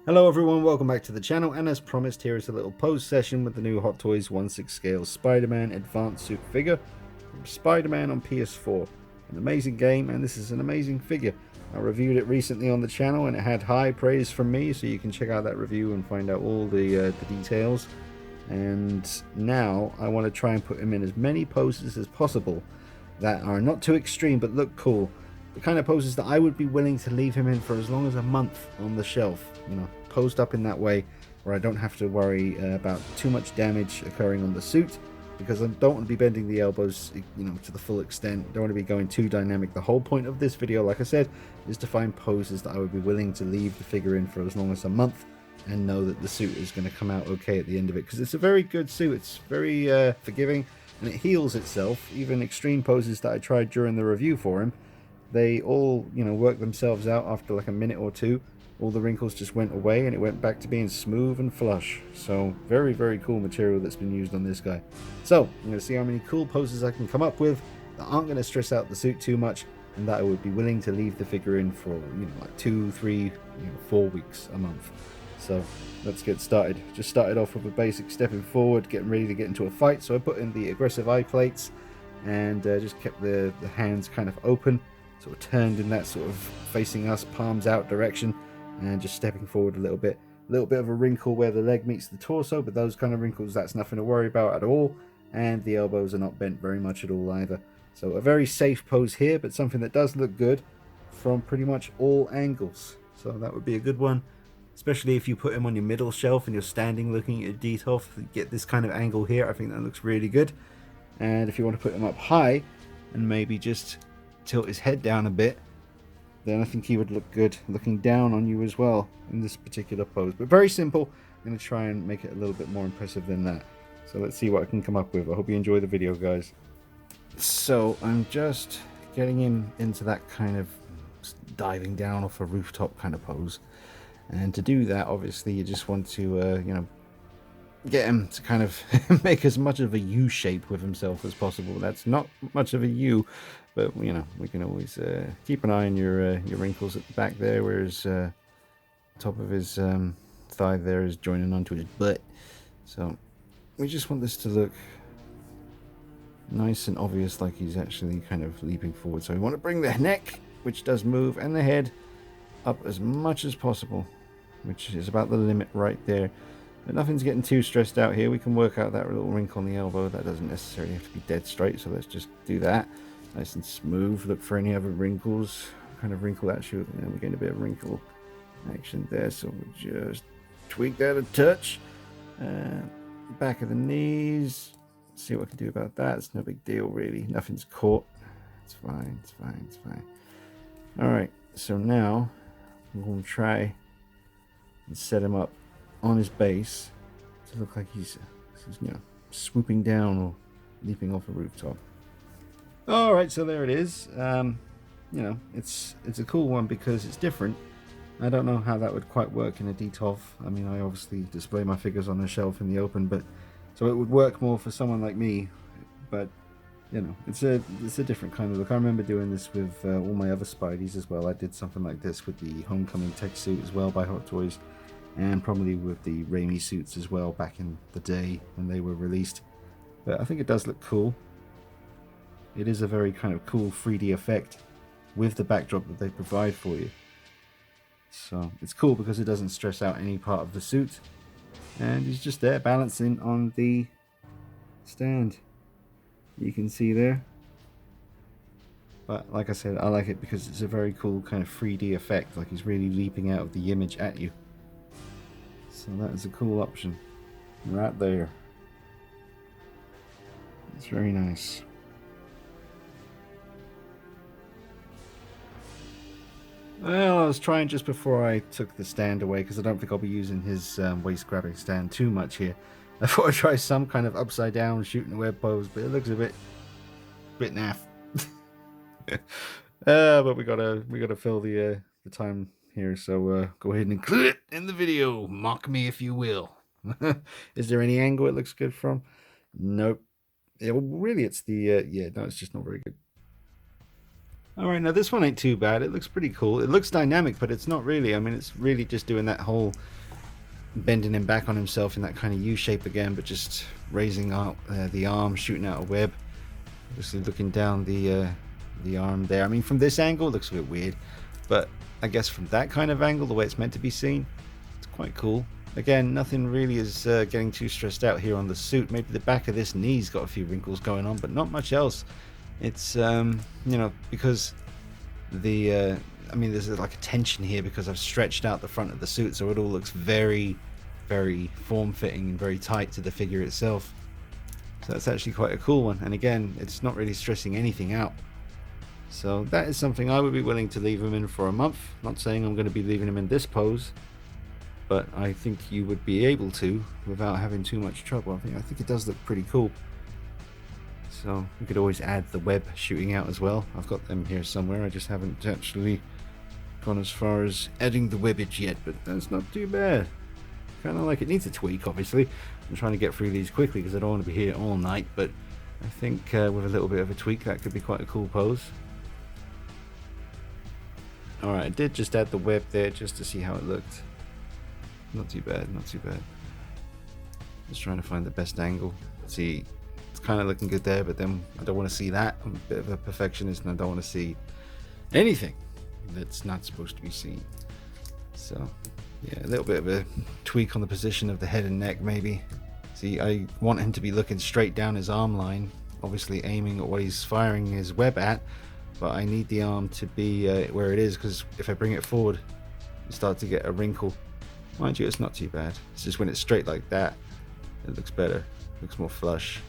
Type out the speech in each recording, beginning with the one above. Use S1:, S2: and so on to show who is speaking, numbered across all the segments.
S1: Hello everyone, welcome back to the channel, and as promised, here is a little pose session with the new Hot Toys 1/6 scale Spider-Man Advanced Suit figure from Spider-Man on PS4. An amazing game, and this is an amazing figure. I reviewed it recently on the channel and it had high praise from me, so you can check out that review and find out all the details. And now I want to try and put him in as many poses as possible that are not too extreme but look cool. The kind of poses that I would be willing to leave him in for as long as a month on the shelf, you know, posed up in that way where I don't have to worry about too much damage occurring on the suit, because I don't want to be bending the elbows, you know, to the full extent. Don't want to be going too dynamic. The whole point of this video, like I said, is to find poses that I would be willing to leave the figure in for as long as a month and know that the suit is going to come out okay at the end of it, because it's a very good suit. It's very forgiving, and it heals itself. Even extreme poses that I tried during the review for him, they all, you know, work themselves out after like a minute or two. All the wrinkles just went away and it went back to being smooth and flush. So very, very cool material that's been used on this guy. So I'm going to see how many cool poses I can come up with that aren't going to stress out the suit too much, and that I would be willing to leave the figure in for, you know, like 2, 3, 4 weeks, a month. So let's get started. Just started off with a basic stepping forward, getting ready to get into a fight. So I put in the aggressive eye plates and just kept the hands kind of open, sort of turned in that sort of facing us, palms out direction, and just stepping forward a little bit of a wrinkle where the leg meets the torso, but those kind of wrinkles, that's nothing to worry about at all, and the elbows are not bent very much at all either. So a very safe pose here, but something that does look good from pretty much all angles. So that would be a good one, especially if you put him on your middle shelf and you're standing looking at your Detolf. Get this kind of angle here, I think that looks really good. And if you want to put him up high and maybe just tilt his head down a bit, then I think he would look good looking down on you as well in this particular pose. But very simple. I'm going to try and make it a little bit more impressive than that. So let's see what I can come up with. I hope you enjoy the video, guys. So I'm just getting him into that kind of diving down off a rooftop kind of pose. And to do that, obviously, you just want to, you know, get him to kind of make as much of a U shape with himself as possible. That's not much of a U, but you know, we can always keep an eye on your wrinkles at the back there, where his top of his thigh there is joining onto his butt. So we just want this to look nice and obvious, like he's actually kind of leaping forward. So we want to bring the neck, which does move, and the head up as much as possible, which is about the limit right there. But nothing's getting too stressed out here. We can work out that little wrinkle on the elbow. That doesn't necessarily have to be dead straight, so let's just do that. Nice and smooth. Look for any other wrinkles. Kind of wrinkle that shoe. And we're getting a bit of wrinkle action there, so we'll just tweak that a touch. Back of the knees. See what I can do about that. It's no big deal, really. Nothing's caught. It's fine, it's fine, it's fine. Alright, so now I'm going to try and set him up on his base to look like he's you know, swooping down or leaping off a rooftop. All right, so there it is. You know, it's a cool one because it's different. I don't know how that would quite work in a Detolf. I mean, I obviously display my figures on a shelf in the open, but so it would work more for someone like me. But you know, it's a different kind of look. I remember doing this with all my other Spideys as well. I did something like this with the Homecoming tech suit as well by Hot Toys, and probably with the Raimi suits as well back in the day when they were released. But I think it does look cool. It is a very kind of cool 3D effect with the backdrop that they provide for you. So it's cool because it doesn't stress out any part of the suit, and he's just there balancing on the stand. You can see there. But like I said, I like it because it's a very cool kind of 3D effect, like he's really leaping out of the image at you. So that is a cool option right there. It's very nice. Well, I was trying just before I took the stand away, because I don't think I'll be using his waist grabbing stand too much here. I thought I'd try some kind of upside down shooting the web pose, but it looks a bit naff. But we gotta fill the time here, so go ahead and include it in the video. Mock me if you will. Is there any angle it looks good from? Nope. Yeah, well, really, it's the yeah. No, it's just not very good. All right, now this one ain't too bad. It looks pretty cool. It looks dynamic, but it's not really. I mean, it's really just doing that whole bending him back on himself in that kind of U shape again, but just raising out the arm, shooting out a web. Obviously looking down the arm there. I mean, from this angle, it looks a bit weird, but I guess from that kind of angle, the way it's meant to be seen, it's quite cool. Again, nothing really is getting too stressed out here on the suit. Maybe the back of this knee's got a few wrinkles going on, but not much else. It's because the I mean, there's like a tension here because I've stretched out the front of the suit, so it all looks very, very form-fitting and very tight to the figure itself. So that's actually quite a cool one, and again, it's not really stressing anything out. So that is something I would be willing to leave him in for a month. Not saying I'm going to be leaving him in this pose, but I think you would be able to without having too much trouble. I think it does look pretty cool. So we could always add the web shooting out as well. I've got them here somewhere. I just haven't actually gone as far as adding the webbage yet, but that's not too bad. Kind of like it needs a tweak, obviously. I'm trying to get through these quickly because I don't want to be here all night, but I think with a little bit of a tweak that could be quite a cool pose. Alright, I did just add the web there just to see how it looked. Not too bad, not too bad. Just trying to find the best angle. See, it's kind of looking good there, but then I don't want to see that. I'm a bit of a perfectionist and I don't want to see anything that's not supposed to be seen. So yeah, a little bit of a tweak on the position of the head and neck maybe. See, I want him to be looking straight down his arm line, obviously aiming at what he's firing his web at, but I need the arm to be where it is, because if I bring it forward you start to get a wrinkle. Mind you, it's not too bad. It's just when it's straight like that, it looks better. It looks more flush.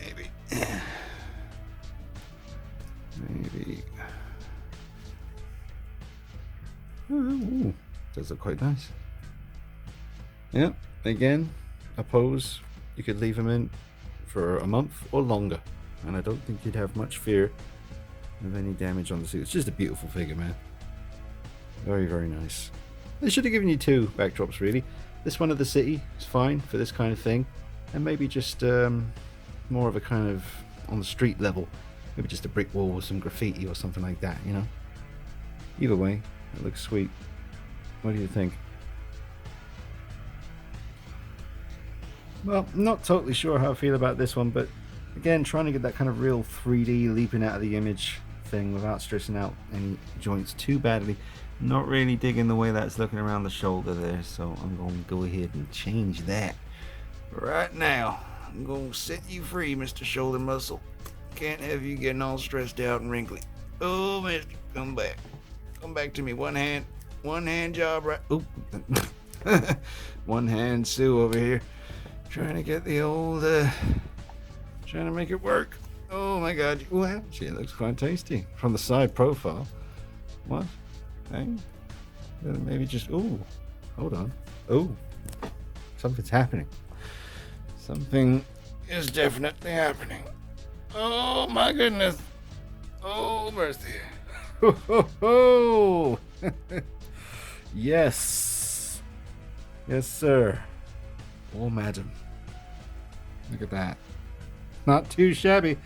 S1: Maybe. Maybe. Ooh, does look quite nice. Yeah, again, a pose you could leave him in for a month or longer, and I don't think you'd have much fear of any damage on the suit. It's just a beautiful figure, man. Very, very nice. They should have given you two backdrops, really. This one of the city is fine for this kind of thing, and maybe just more of a kind of on the street level. Maybe just a brick wall with some graffiti or something like that, you know? Either way, it looks sweet. What do you think? Well, not totally sure how I feel about this one, but again, trying to get that kind of real 3D leaping out of the image thing without stressing out any joints too badly. Not really digging the way that's looking around the shoulder there, so I'm going to go ahead and change that right now. I'm going to set you free, Mr. Shoulder Muscle. Can't have you getting all stressed out and wrinkly. Oh, mister, come back. Come back to me. One hand job right. Oop. One hand Sue over here. Trying to get the old, trying to make it work. Oh my god. Well, she looks quite tasty. From the side profile. What? Hey? Maybe just, ooh. Hold on. Ooh. Something's happening. Something is definitely happening. Oh my goodness. Oh mercy. Ho ho ho. Yes. Yes, sir. Oh, madam. Look at that. Not too shabby.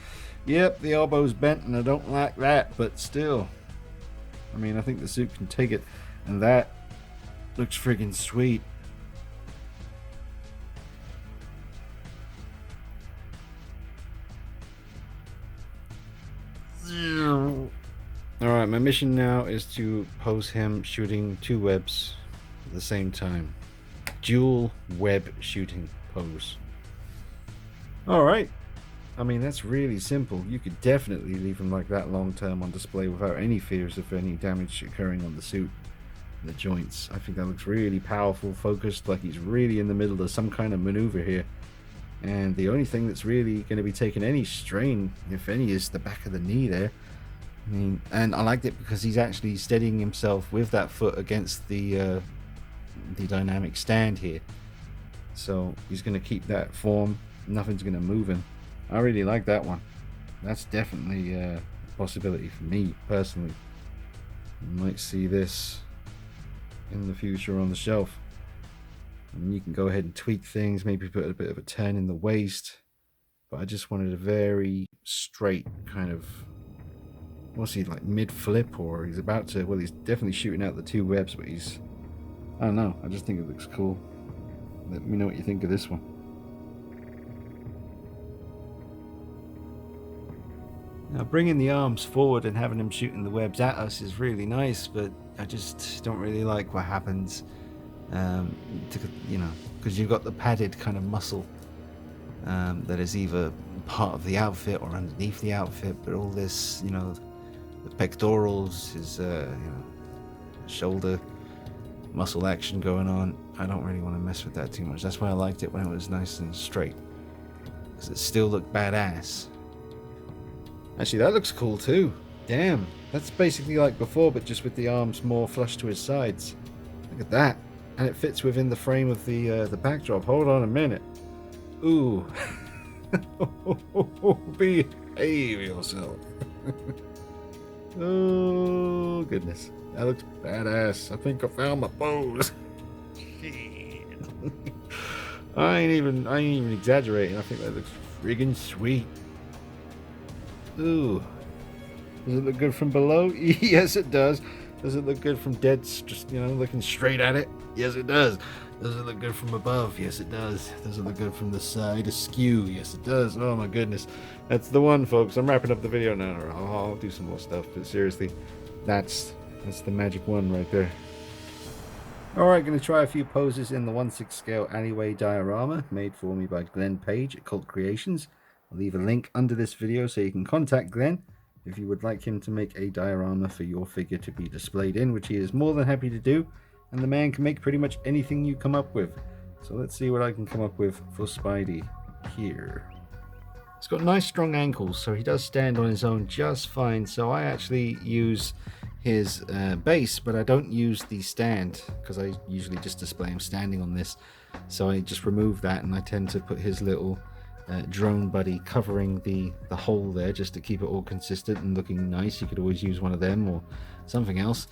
S1: Yep, the elbow's bent and I don't like that, but still. I mean, I think the suit can take it, and that looks friggin' sweet. Alright, my mission now is to pose him shooting two webs at the same time. Dual web shooting pose. Alright. I mean, that's really simple. You could definitely leave him like that long term on display without any fears of any damage occurring on the suit, the joints. I think that looks really powerful, focused, like he's really in the middle of some kind of maneuver here. And the only thing that's really going to be taking any strain, if any, is the back of the knee there. I mean, and I liked it because he's actually steadying himself with that foot against the dynamic stand here. So he's going to keep that form. Nothing's going to move him. I really like that one. That's definitely a possibility for me personally. You might see this in the future on the shelf. And you can go ahead and tweak things, maybe put a bit of a turn in the waist, but I just wanted a very straight kind of, what's he, like mid-flip, or he's about to, well, he's definitely shooting out the two webs, but he's, I don't know, I just think it looks cool. Let me know what you think of this one. Now, bringing the arms forward and having him shooting the webs at us is really nice, but I just don't really like what happens, you know, because you've got the padded kind of muscle that is either part of the outfit or underneath the outfit, but all this, you know, the pectorals, his, you know, shoulder muscle action going on, I don't really want to mess with that too much. That's why I liked it when it was nice and straight, because it still looked badass. Actually, that looks cool too. Damn, that's basically like before, but just with the arms more flush to his sides. Look at that. And it fits within the frame of the backdrop. Hold on a minute. Ooh. Behave yourself. Oh, goodness. That looks badass. I think I found my pose. I ain't even exaggerating. I think that looks friggin' sweet. Ooh. Does it look good from below? Yes, it does. Does it look good from dead, just, you know, looking straight at it? Yes, it does. Does it look good from above? Yes, it does. Does it look good from the side askew? Yes, it does. Oh my goodness. That's the one, folks. I'm wrapping up the video now. I'll do some more stuff, but seriously, that's the magic one right there. Alright, going to try a few poses in the 1/6 scale alleyway diorama made for me by Glenn Page at Cult Creations. I'll leave a link under this video so you can contact Glenn if you would like him to make a diorama for your figure to be displayed in, which he is more than happy to do, and the man can make pretty much anything you come up with. So let's see what I can come up with for Spidey here. He's got nice strong ankles, so he does stand on his own just fine. So I actually use his base, but I don't use the stand because I usually just display him standing on this. So I just remove that, and I tend to put his little drone buddy covering the hole there, just to keep it all consistent and looking nice. You could always use one of them or something else,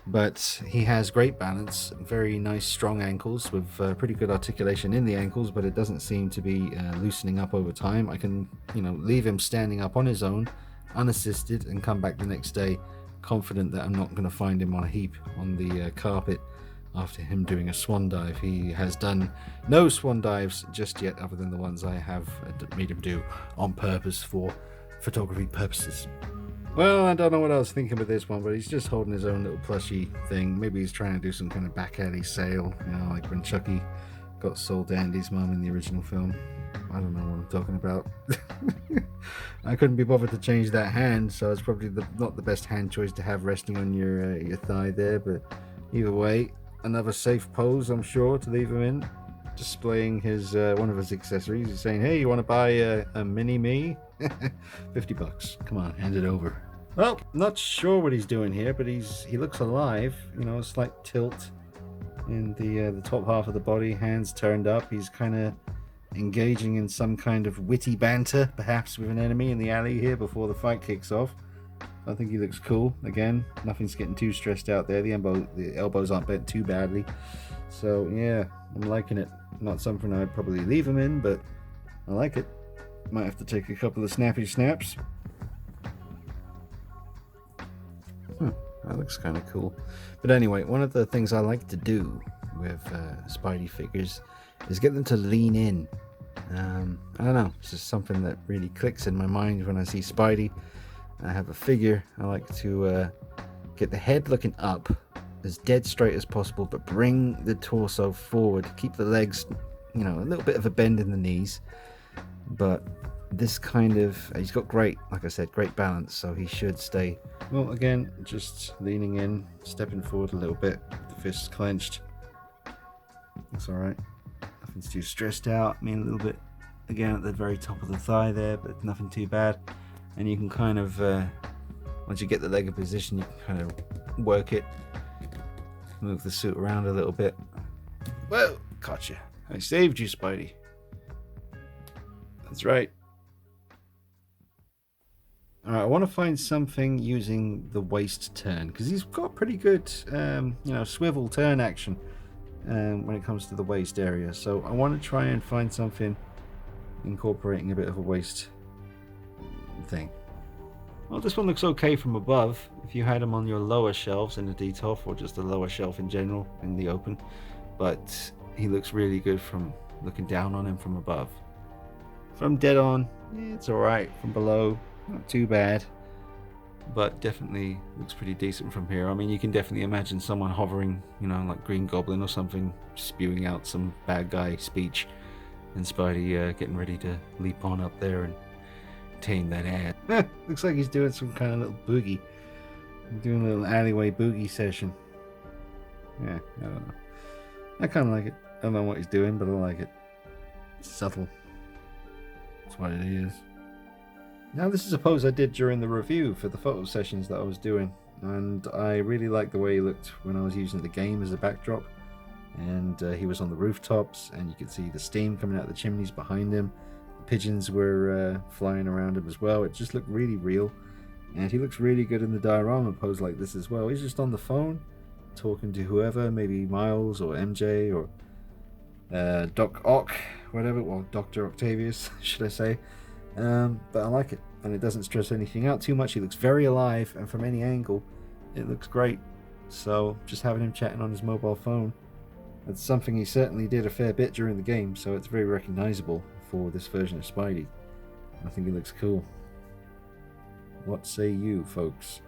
S1: but he has great balance, very nice strong ankles with pretty good articulation in the ankles, but it doesn't seem to be loosening up over time. I can, you know, leave him standing up on his own unassisted and come back the next day confident that I'm not going to find him on a heap on the carpet after him doing a swan dive. He has done no swan dives just yet, other than the ones I have made him do on purpose for photography purposes. Well, I don't know what I was thinking with this one, but he's just holding his own little plushy thing. Maybe he's trying to do some kind of back alley sale, you know, like when Chucky got Soul Dandy's mum in the original film. I don't know what I'm talking about. I couldn't be bothered to change that hand, so it's probably not the best hand choice to have resting on your thigh there, but either way, another safe pose, I'm sure, to leave him in, displaying his one of his accessories. He's saying, hey, you want to buy a mini me? 50 bucks. Come on, hand it over. Well, not sure what he's doing here, but he looks alive. You know, a slight tilt in the top half of the body, hands turned up. He's kind of engaging in some kind of witty banter, perhaps with an enemy in the alley here before the fight kicks off. I think he looks cool. Again, nothing's getting too stressed out there. The elbows aren't bent too badly. So yeah, I'm liking it. Not something I'd probably leave him in, but I like it. Might have to take a couple of snappy snaps. That looks kind of cool. But anyway, one of the things I like to do with Spidey figures is get them to lean in. I don't know, it's just something that really clicks in my mind when I see Spidey. I have a figure, I like to get the head looking up as dead straight as possible, but bring the torso forward, keep the legs, you know, a little bit of a bend in the knees, but this kind of, he's got great, like I said, great balance, so he should stay. Well, again, just leaning in, stepping forward a little bit, the fists clenched. That's alright, nothing's too stressed out. I mean, a little bit again at the very top of the thigh there, but nothing too bad. And you can kind of, once you get the leg in position, you can kind of work it, move the suit around a little bit. Well, caught you. I saved you, Spidey. That's right. Alright, I want to find something using the waist turn, because he's got pretty good, you know, swivel turn action when it comes to the waist area. So I want to try and find something incorporating a bit of a waist thing. Well, this one looks okay from above. If you had them on your lower shelves in the detolf, or just a lower shelf in general in the open, but he looks really good from looking down on him from above. From dead on, it's alright. From below, not too bad, but definitely looks pretty decent from here. I mean, you can definitely imagine someone hovering, you know, like Green Goblin or something, spewing out some bad guy speech, and Spidey getting ready to leap on up there and tame that ass. Looks like he's doing some kind of little boogie. Doing a little alleyway boogie session. Yeah, I don't know. I kind of like it. I don't know what he's doing, but I like it. It's subtle. That's what it is. Now, this is a pose I did during the review for the photo sessions that I was doing, and I really liked the way he looked when I was using the game as a backdrop. And he was on the rooftops, and you could see the steam coming out of the chimneys behind him. The pigeons were flying around him as well. It just looked really real, and he looks really good in the diorama pose like this as well. He's just on the phone, talking to whoever, maybe Miles or MJ or Doc Ock, whatever, well, Dr. Octavius, should I say. But I like it, and it doesn't stress anything out too much. He looks very alive, and from any angle, it looks great. So just having him chatting on his mobile phone, that's something he certainly did a fair bit during the game, so it's very recognizable for this version of Spidey. I think it looks cool. What say you, folks?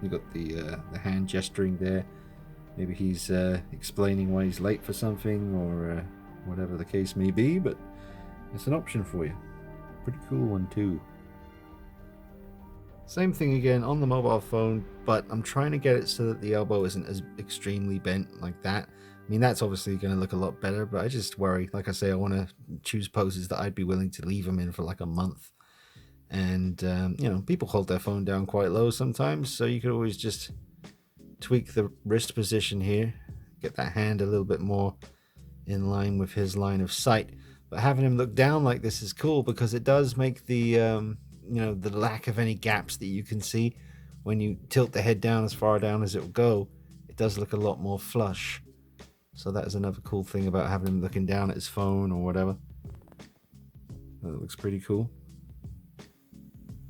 S1: You got the hand gesturing there. Maybe he's explaining why he's late for something, or whatever the case may be, but it's an option for you. Pretty cool one too. Same thing again on the mobile phone, but I'm trying to get it so that the elbow isn't as extremely bent like that. I mean, that's obviously going to look a lot better, but I just worry. Like I say, I want to choose poses that I'd be willing to leave them in for like a month. And, you know, people hold their phone down quite low sometimes, so you could always just tweak the wrist position here, get that hand a little bit more in line with his line of sight. But having him look down like this is cool, because it does make the you know, the lack of any gaps that you can see when you tilt the head down as far down as it will go, it does look a lot more flush. So that is another cool thing about having him looking down at his phone or whatever. That looks pretty cool.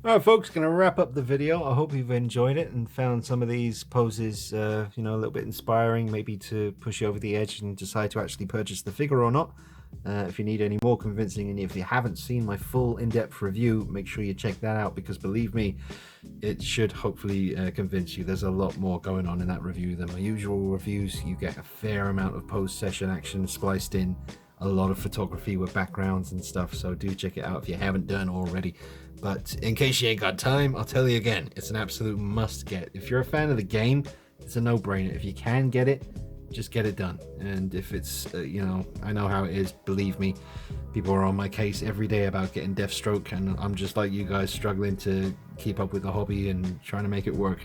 S1: Alright folks, gonna wrap up the video. I hope you've enjoyed it and found some of these poses you know, a little bit inspiring, maybe to push you over the edge and decide to actually purchase the figure or not. If you need any more convincing, and if you haven't seen my full in-depth review, make sure you check that out, because believe me, it should hopefully convince you. There's a lot more going on in that review than my usual reviews. You get a fair amount of post-session action spliced in, a lot of photography with backgrounds and stuff, so do check it out if you haven't done already. But in case you ain't got time, I'll tell you again, it's an absolute must get. If you're a fan of the game, it's a no-brainer. If you can get it, just get it done. And if it's you know, I know how it is, believe me, people are on my case every day about getting Deathstroke, and I'm just like you guys, struggling to keep up with the hobby and trying to make it work.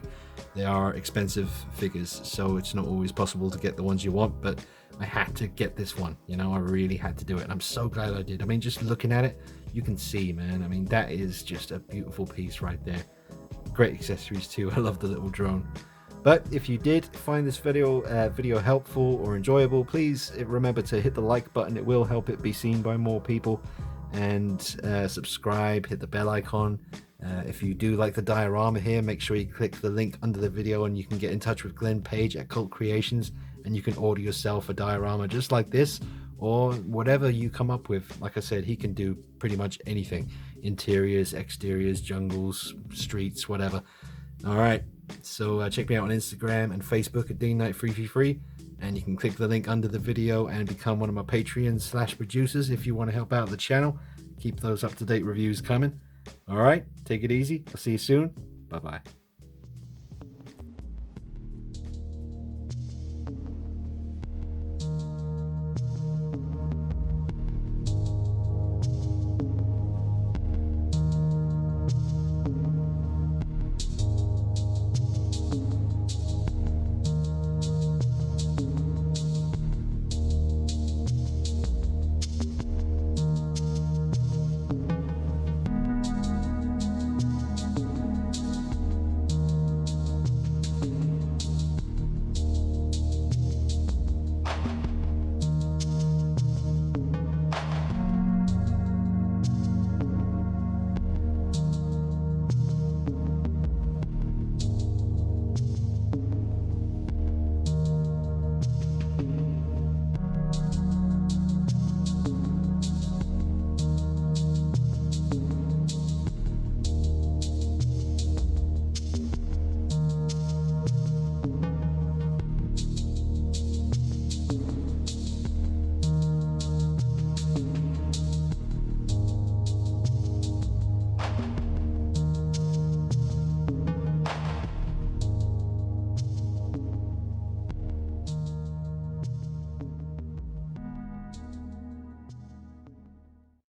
S1: They are expensive figures, so it's not always possible to get the ones you want, but I had to get this one, you know, I really had to do it, and I'm so glad I did. I mean, just looking at it, you can see, man, I mean, that is just a beautiful piece right there. Great accessories too. I love the little drone. But if you did find this video helpful or enjoyable, please remember to hit the like button. It will help it be seen by more people. And subscribe, hit the bell icon. If you do like the diorama here, make sure you click the link under the video, and you can get in touch with Glenn Page at Cult Creations, and you can order yourself a diorama just like this, or whatever you come up with. Like I said, he can do pretty much anything. Interiors, exteriors, jungles, streets, whatever. All right. So check me out on Instagram and Facebook at DeanKnight333, and you can click the link under the video and become one of my Patreon/producers if you want to help out the channel. Keep those up-to-date reviews coming. All right, take it easy. I'll see you soon. Bye-bye.